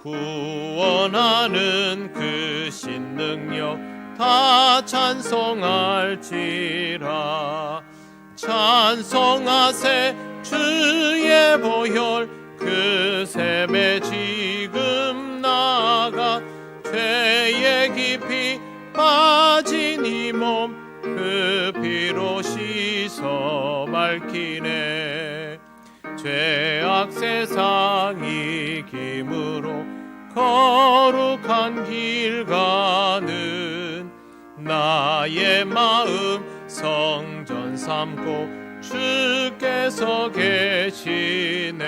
구원하는 그 신능력 다 찬송할지라. 찬송하세 주의 보혈 그 샘에 지금 나가. 죄에 깊이 빠진 이 몸 그 피로 씻어 밝히네. 죄악 세상 이김으로 거룩한 길 가는 나의 마음 성전 삼고 주께서 계시네.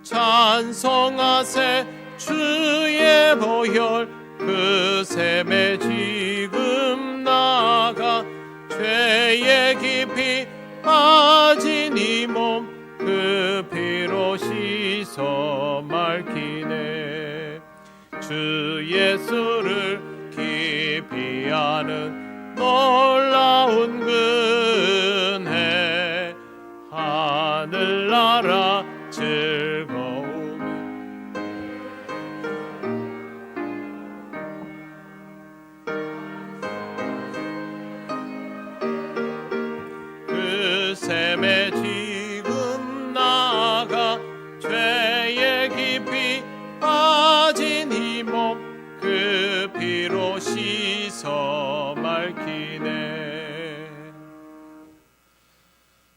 찬송하세 주의 보혈 그 샘에 지금 나가 죄에 깊이 빠진 이 몸 그 피로 씻어 맑히네. 주 예수를 깊이 아는 놀라운 은혜 하늘나라 즐거움에 그 샘에 지금 나가 죄에 깊이 빠진 이 몸 그 피로 씻어 맑히네.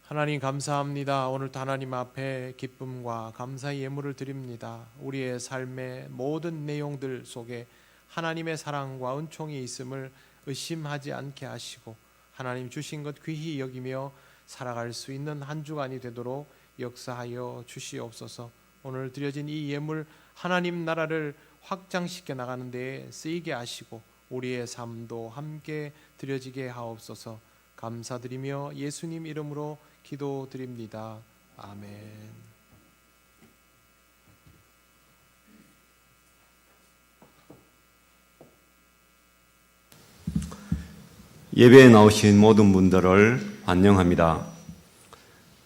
하나님 감사합니다. 오늘도 하나님 앞에 기쁨과 감사의 예물을 드립니다. 우리의 삶의 모든 내용들 속에 하나님의 사랑과 은총이 있음을 의심하지 않게 하시고 하나님 주신 것 귀히 여기며 살아갈 수 있는 한 주간이 되도록 역사하여 주시옵소서. 오늘 드려진 이 예물 하나님 나라를 확장시켜 나가는 데에 쓰이게 하시고 우리의 삶도 함께 드려지게 하옵소서. 감사드리며 예수님 이름으로 기도드립니다. 아멘. 예배에 나오신 모든 분들을 환영합니다.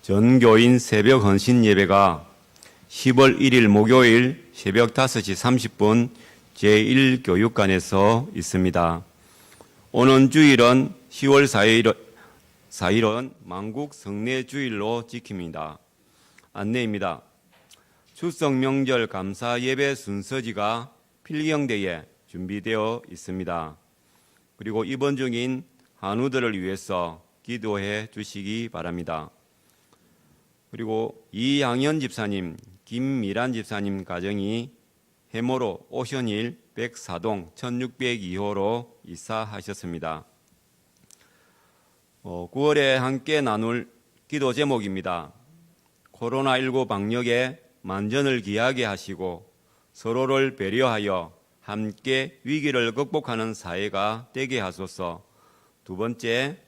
전교인 새벽 헌신 예배가 10월 1일 목요일 새벽 5시 30분 제1교육관에서 있습니다. 오는 주일은 10월 4일은 만국 성례 주일로 지킵니다. 안내입니다. 추석 명절 감사 예배 순서지가 필경대에 준비되어 있습니다. 그리고 입원 중인 한우들을 위해서 기도해 주시기 바랍니다. 그리고 이양현 집사님, 김미란 집사님 가정이 해모로 오션힐 104동 1602호로 이사하셨습니다. 9월에 함께 나눌 기도 제목입니다. 코로나19 방역에 만전을 기하게 하시고 서로를 배려하여 함께 위기를 극복하는 사회가 되게 하소서. 두 번째,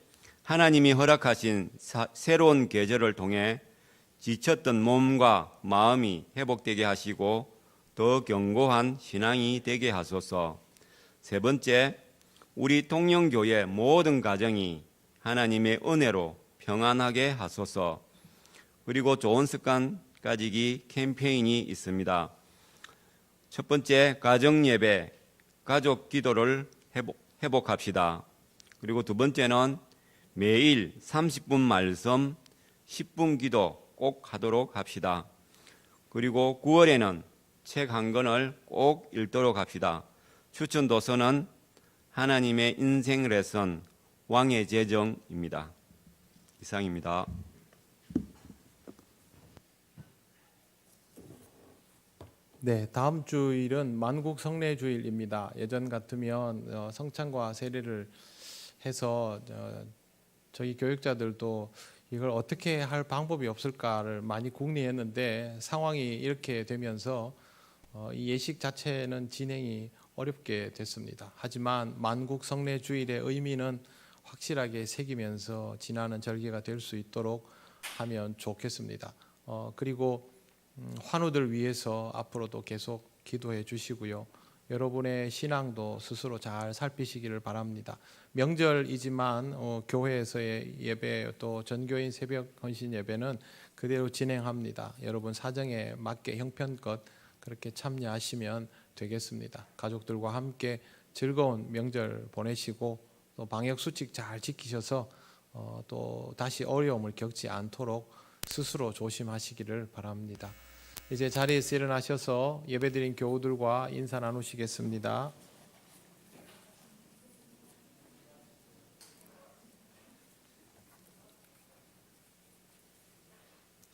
하나님이 허락하신 새로운 계절을 통해 지쳤던 몸과 마음이 회복되게 하시고 더 견고한 신앙이 되게 하소서. 세 번째, 우리 통영교회 모든 가정이 하나님의 은혜로 평안하게 하소서. 그리고 좋은 습관 가지기 캠페인이 있습니다. 첫 번째, 가정예배, 가족 기도를 회복합시다. 그리고 두 번째는 매일 30분 말씀, 10분 기도 꼭 하도록 합시다. 그리고 9월에는 책 한 권을 꼭 읽도록 합시다. 추천 도서는 하나님의 인생 레슨 왕의 재정입니다. 이상입니다. 네, 다음 주일은 만국 성례 주일입니다. 예전 같으면 성찬과 세례를 해서 저희 교육자들도 이걸 어떻게 할 방법이 없을까를 많이 궁리했는데 상황이 이렇게 되면서 이 예식 자체는 진행이 어렵게 됐습니다. 하지만 만국 성례 주일의 의미는 확실하게 새기면서 지나는 절기가 될 수 있도록 하면 좋겠습니다. 그리고 환우들 위해서 앞으로도 계속 기도해 주시고요. 여러분의 신앙도 스스로 잘 살피시기를 바랍니다. 명절이지만 교회에서의 예배 또 전교인 새벽 헌신 예배는 그대로 진행합니다. 여러분 사정에 맞게 형편껏 그렇게 참여하시면 되겠습니다. 가족들과 함께 즐거운 명절 보내시고 또 방역 수칙 잘 지키셔서 또 다시 어려움을 겪지 않도록 스스로 조심하시기를 바랍니다. 이제 자리에서 일어나셔서 예배드린 교우들과 인사 나누시겠습니다.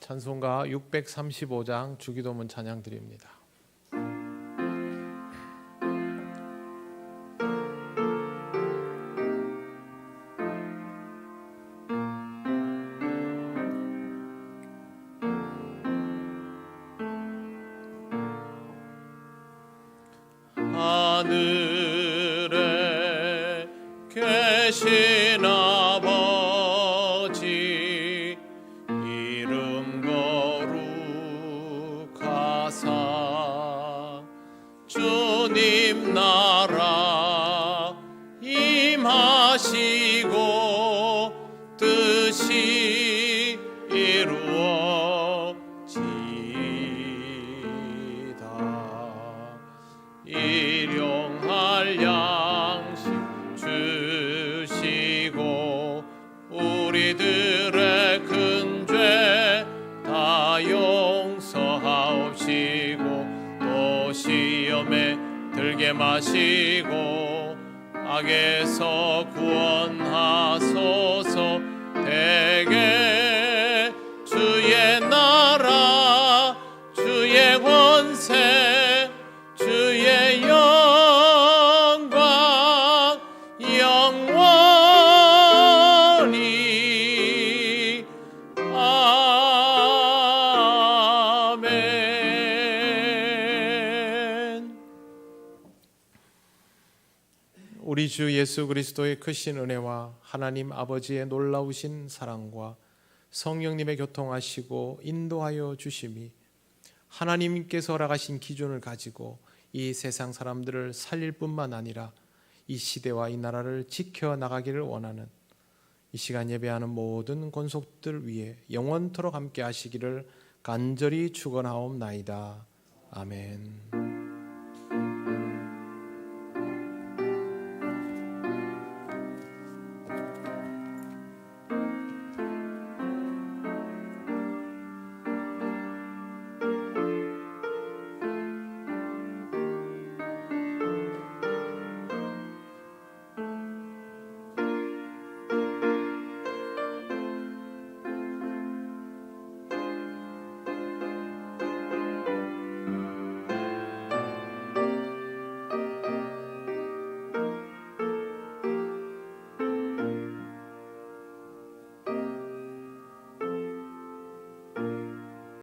찬송가 635장 주기도문 찬양 드립니다. 하늘에 계신 아버지 이름 거룩하사 주님 나라 임하시고 뜻이 이루어지이다. 일용할 양식 주시고 우리들의 큰 죄 다 용서하옵시고 또 시험에 들게 마시고 악에서 구원하소서. 대개 주의 나라 주의 권세 주의 영광 영원히 아멘. 우리 주 예수 그리스도의 크신 은혜와 하나님 아버지의 놀라우신 사랑과 성령님의 교통하시고 인도하여 주심이 하나님께서 허락하신 기준을 가지고 이 세상 사람들을 살릴 뿐만 아니라 이 시대와 이 나라를 지켜나가기를 원하는 이 시간 예배하는 모든 권속들 위해 영원토록 함께 하시기를 간절히 축원하옵나이다. 아멘.